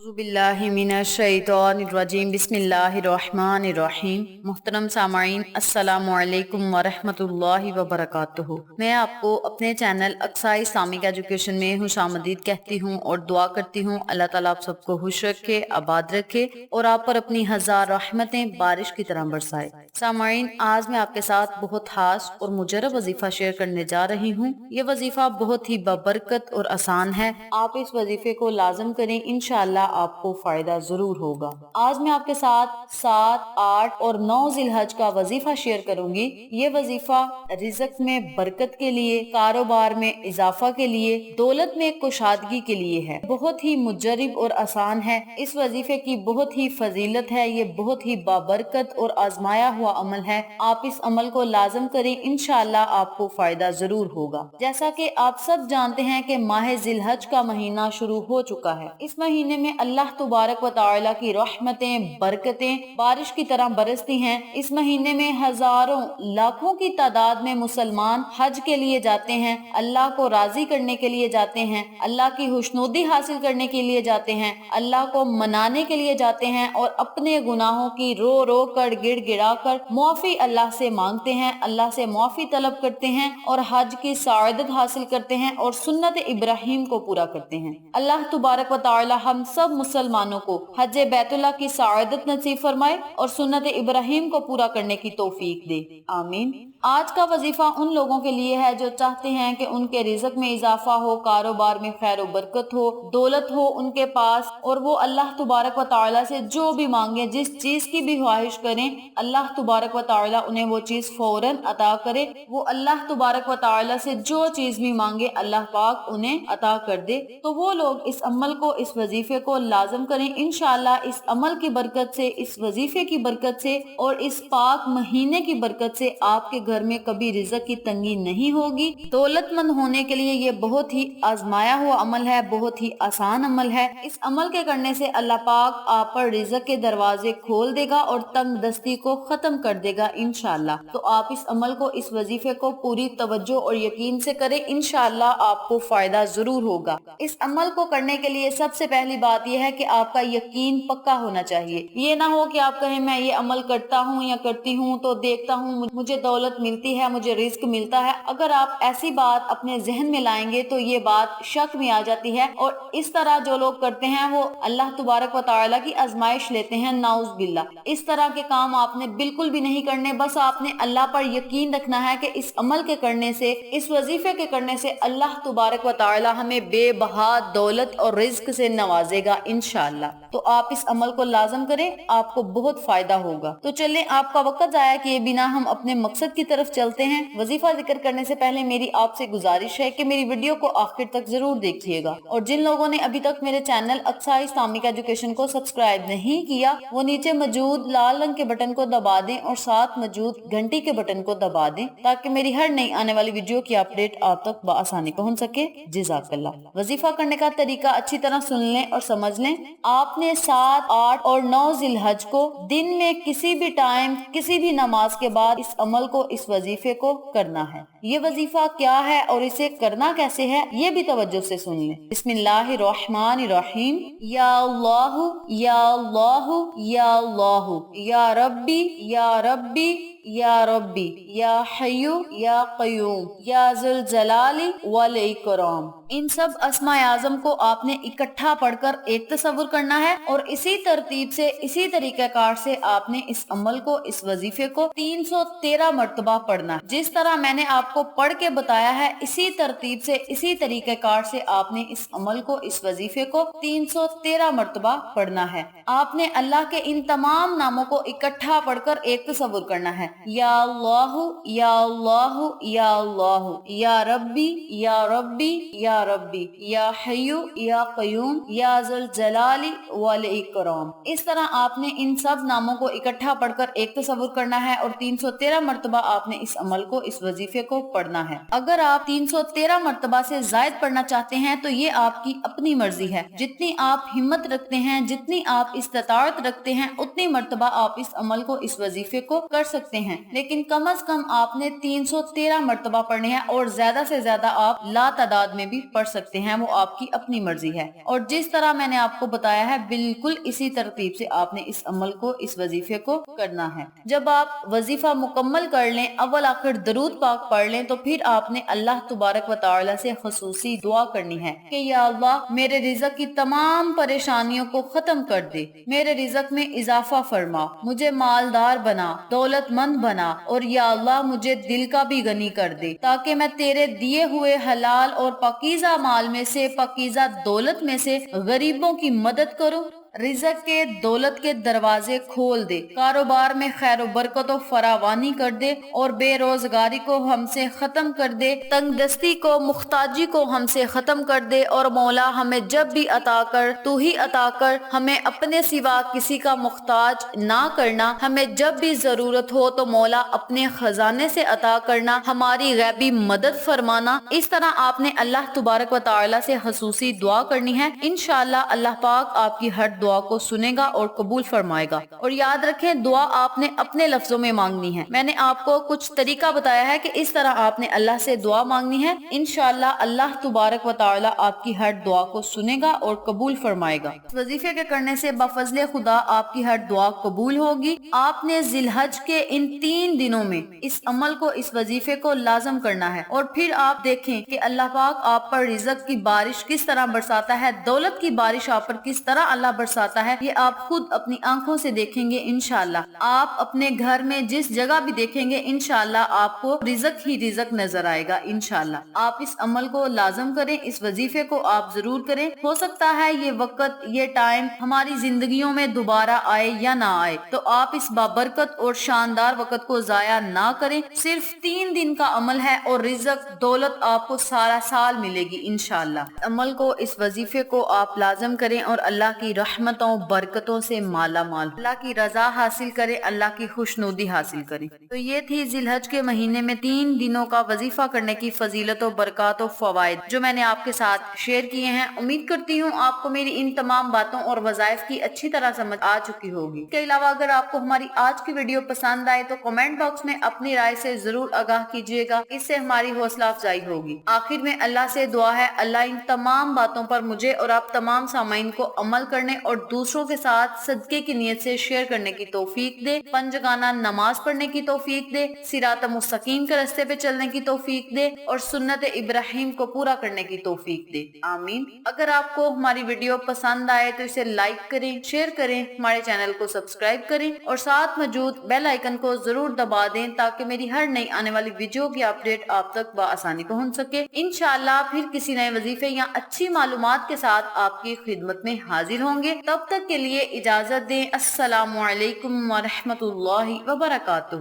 बिस्मिल्लाहिमिनश्शैतानिर्रजीम बिस्मिल्लाहिर्रहमानिर्रहीम। मुहतरम सामाईन, अस्सलामु अलैकुम वरहमतुल्लाहि वबरकातुहू। मैं आपको अपने चैनल अक्सा इस्लामिक एजुकेशन में खुशामदीद कहती हूँ और दुआ करती हूँ अल्लाह ताला आप सबको खुश रखे, आबाद रखे और आप पर अपनी हजार रहमतें बारिश की तरह बरसाए। सामाईन, आज मैं आपके साथ बहुत खास और मुजरब वजीफा शेयर करने जा रही हूँ। ये वजीफा बहुत ही बबरकत और आसान है। आप इस वजीफे को लाजम करें, इंशाअल्लाह आपको फायदा जरूर होगा। आज मैं आपके साथ 7, 8 और 9 जिलहज का वजीफा शेयर करूंगी। ये वजीफा रिज़्क में बरकत के लिए, कारोबार में इजाफा के लिए, दौलत में कुशादगी के लिए है। बहुत ही मुजरब और आसान है। इस वजीफे की बहुत ही फजीलत है। ये बहुत ही बाबरकत और आजमाया हुआ अमल है। आप इस अमल को लाजम करें, इंशाअल्लाह आपको फायदा जरूर होगा। जैसा कि आप सब जानते हैं कि माह जिलहज का महीना शुरू हो चुका है। इस महीने में अल्लाह तुबारक व तआला की रहमतें, बरकतें बारिश की तरह बरसती हैं। इस महीने में हजारों, लाखों की तादाद में मुसलमान हज के लिए जाते हैं, अल्लाह को राजी करने के लिए जाते हैं, अल्लाह की खुशनुदी हासिल करने के लिए जाते हैं, अल्लाह को मनाने के लिए जाते हैं और अपने गुनाहों की रो रो कर, गिड़ गिड़ा कर मुआफी अल्लाह से मांगते हैं, अल्लाह से मुआफी तलब करते हैं और हज की सआदत हासिल करते हैं और सुन्नत इब्राहिम को पूरा करते हैं। अल्लाह तुबारक व तआला हम सब मुसलमानों को हज बैतुल्लाह की सआदत नसीब फरमाए और सुन्नत इब्राहिम को पूरा करने की तौफीक दे, आमीन। आज का वजीफा उन लोगों के लिए है जो चाहते हैं कि उनके रिज़्क में इजाफा हो, कारोबार में खैर बरकत हो, दौलत हो उनके पास और वो अल्लाह तुबारक व तआला से जो भी मांगे, जिस चीज की भी ख्वाहिश करें, अल्लाह तुबारक व तआला उन्हें वो चीज फौरन अता करे। वो अल्लाह तुबारक व तआला से जो चीज भी मांगे अल्लाह पाक उन्हें अता कर दे। तो वो लोग इस अमल को, इस वजीफे को लाजम करें। इंशाअल्लाह इस अमल की बरकत से, इस वजीफे की बरकत से और इस पाक महीने की बरकत से आपके घर में कभी रिज़्क की तंगी नहीं होगी। दौलतमंद होने के लिए ये बहुत ही आजमाया हुआ अमल है, बहुत ही आसान अमल है। इस अमल के करने से अल्लाह पाक आप पर रिज़्क के दरवाजे खोल देगा और तंग दस्ती को खत्म कर देगा इंशाअल्लाह। तो आप इस अमल को, इस वजीफे को पूरी तवज्जो और यकीन से करें, इंशाअल्लाह आपको फायदा जरूर होगा। इस अमल को करने के लिए सबसे पहली बात यह है कि आपका यकीन पक्का होना चाहिए। ये ना हो कि आप कहें मैं ये अमल करता हूँ या करती हूँ तो देखता हूँ मुझे दौलत मिलती है, मुझे रिस्क मिलता है। अगर आप ऐसी बात अपने जहन में लाएंगे तो ये बात शक में आ जाती है और इस तरह जो लोग करते हैं वो अल्लाह तुबारक व तआला की आजमाइश लेते हैं, नाउज बिल्लाह। इस तरह के काम आपने बिल्कुल भी नहीं करने। बस आपने अल्लाह पर यकीन रखना है कि इस अमल के करने से, इस वजीफे के करने से अल्लाह तुबारक व तआला हमें बेबहा दौलत और रिज्क से नवाजेगा इंशाअल्लाह। तो आप इस अमल को लाजम करें, आपको बहुत फायदा होगा। तो चलें, आपका वक्त जाया किए बिना हम अपने मकसद की तरफ चलते हैं। वजीफा जिक्र करने से पहले मेरी आपसे गुजारिश है कि मेरी वीडियो को आखिर तक जरूर देखिएगा और जिन लोगों ने अभी तक मेरे चैनल अक्सा इस्लामिक एजुकेशन को सब्सक्राइब नहीं किया वो नीचे मौजूद लाल रंग के बटन को दबा दें और साथ मौजूद घंटी के बटन को दबा दें ताकि मेरी हर नई आने वाली वीडियो की अपडेट आप तक बआसानी पहुंच सके। जज़ाकल्लाह। वजीफा करने का तरीका अच्छी तरह सुन लें और समझ लें। आपने 7, 8 और 9 जिलहज को दिन में किसी भी टाइम, किसी भी नमाज के बाद इस अमल को, इस वजीफे को करना है। ये वजीफा क्या है और इसे करना कैसे है ये भी तवज्जो से सुन लें। बिस्मिल्लाहिर्रहमानिर्रहीम। या अल्लाहु या अल्लाहु या अल्लाहु या रब्बी या रब्बी या रब्बी या हय्यु या क़य्यूम या ज़ुल जलाली वल इकराम। इन सब अस्माए आज़म को आपने इकट्ठा पढ़कर एक तसव्वुर करना है और इसी तरतीब से, इसी तरीक़ेकार से आपने इस अमल को, इस वजीफे को 313 मर्तबा पढ़ना है। जिस तरह मैंने आपको पढ़ के बताया है इसी तरतीब से, इसी तरीक़ेकार से आपने इस अमल को, इस वजीफे को 313 मर्तबा पढ़ना है। आपने अल्लाह के इन तमाम नामों को इकट्ठा पढ़कर एक तसव्वुर करना है। या अल्लाहु या अल्लाहु या अल्लाहु या रब्बी या रब्बी या रब्बी या हय्यु या क़य्यूम या ज़ुल जलाली वल इकराम। इस तरह आपने इन सब नामों को इकट्ठा पढ़कर एक तसव्वुर करना है और 313 मर्तबा आपने इस अमल को, इस वजीफे को पढ़ना है। अगर आप 313 मर्तबा से जायद पढ़ना चाहते हैं तो ये आपकी अपनी मर्जी है। जितनी आप हिम्मत रखते हैं, जितनी आप इस्तिताअत रखते हैं, उतनी मर्तबा आप इस अमल को, इस वजीफे को कर सकते हैं। लेकिन कम अज कम आपने 313 मर्तबा पढ़ने हैं और ज्यादा से ज्यादा आप ला तादाद में भी पढ़ सकते हैं, वो आपकी अपनी मर्जी है। और जिस तरह मैंने आपको बताया بتایا ہے بالکل اسی ترتیب سے آپ نے اس عمل کو، اس وظیفے کو کرنا ہے۔ جب آپ وظیفہ مکمل کر لیں، اول آخر درود پاک پڑھ لیں، تو پھر آپ نے اللہ تبارک و تعالی سے خصوصی دعا کرنی ہے کہ یا اللہ میرے رزق کی تمام پریشانیوں کو ختم کر دے، میرے رزق میں اضافہ فرما، مجھے مالدار بنا، دولت مند بنا، اور یا اللہ مجھے دل کا بھی غنی کر دے تاکہ میں تیرے دیے ہوئے حلال اور پاکیزہ مال میں سے، پاکیزہ دولت میں سے غریبوں کی مدد کروں، رزق کے، دولت کے دروازے کھول دے، کاروبار میں خیر و برکت و فراوانی کر دے، اور بے روزگاری کو ہم سے ختم کر دے، تنگ دستی کو، محتاجی کو ہم سے ختم کر دے، اور مولا ہمیں جب بھی عطا کر تو ہی عطا کر، ہمیں اپنے سوا کسی کا محتاج نہ کرنا، ہمیں جب بھی ضرورت ہو تو مولا اپنے خزانے سے عطا کرنا، ہماری غیبی مدد فرمانا۔ اس طرح آپ نے اللہ تبارک و تعالی سے خصوصی دعا کرنی ہے، انشاءاللہ اللہ پاک آپ کی ہر دعا کو سنے گا اور قبول فرمائے گا۔ اور یاد رکھیں دعا آپ نے اپنے لفظوں میں مانگنی ہے۔ میں نے آپ کو کچھ طریقہ بتایا ہے کہ اس طرح آپ نے اللہ سے دعا مانگنی ہے، انشاءاللہ اللہ تبارک و تعالی آپ کی ہر دعا کو سنے گا اور قبول فرمائے گا۔ اس وظیفے کے کرنے سے بفضل خدا آپ کی ہر دعا قبول ہوگی۔ آپ نے ذی الحج کے ان 3 دنوں میں اس عمل کو، اس وظیفے کو لازم کرنا ہے، اور پھر آپ دیکھیں کہ اللہ پاک آپ پر رزق کی بارش کس طرح برساتا ہے، دولت کی بارش آپ پر کس طرح اللہ برساتا ہے، یہ آپ خود اپنی آنکھوں سے دیکھیں گے انشاءاللہ۔ آپ اپنے گھر میں جس جگہ بھی دیکھیں گے انشاءاللہ آپ کو رزق ہی رزق نظر آئے گا انشاءاللہ۔ آپ اس عمل کو لازم کریں، اس وظیفے کو آپ ضرور کریں۔ ہو سکتا ہے یہ وقت، یہ ٹائم ہماری زندگیوں میں دوبارہ آئے یا نہ آئے، تو آپ اس بابرکت اور شاندار وقت کو ضائع نہ کریں۔ صرف 3 دن کا عمل ہے اور رزق، دولت آپ کو سارا سال ملے گی انشاءاللہ۔ عمل کو، اس وظیفے کو آپ لازم کریں اور اللہ کی رحمتوں، برکتوں سے مالا مال، اللہ کی رضا حاصل کریں، اللہ کی خوشنودی حاصل کریں۔ تو یہ تھی ذی الحج کے مہینے میں 3 دنوں کا وظیفہ کرنے کی فضیلت و برکات و فوائد جو میں نے آپ کے ساتھ شیئر کیے ہیں۔ امید کرتی ہوں آپ کو میری ان تمام باتوں اور وظائف کی اچھی طرح سمجھ آ چکی ہوگی۔ اس کے علاوہ اگر آپ کو ہماری آج کی ویڈیو پسند آئے تو کمنٹ باکس میں اپنی رائے سے ضرور آگاہ کیجیے گا، اس سے ہماری حوصلہ افزائی ہوگی۔ آخر میں اللہ سے دعا ہے اللہ ان تمام باتوں پر مجھے اور آپ تمام سامعین کو عمل کرنے اور دوسروں کے ساتھ صدقے کی نیت سے شیئر کرنے کی توفیق دے، پنجگانہ نماز پڑھنے کی توفیق دے، صراط مستقیم کے راستے پہ چلنے کی توفیق دے، اور سنت ابراہیم کو پورا کرنے کی توفیق دے، آمین۔ اگر آپ کو ہماری ویڈیو پسند آئے تو اسے لائک کریں، شیئر کریں، ہمارے چینل کو سبسکرائب کریں، اور ساتھ موجود بیل آئیکن کو ضرور دبا دیں تاکہ میری ہر نئی آنے والی ویڈیو کی اپڈیٹ آپ تک بآسانی پہنچ سکے۔ انشاءاللہ پھر کسی نئے وظیفے یا اچھی معلومات کے ساتھ آپ کی خدمت میں حاضر ہوں گے۔ تب تک کے لیے اجازت دیں۔ السلام علیکم ورحمۃ اللہ وبرکاتہ۔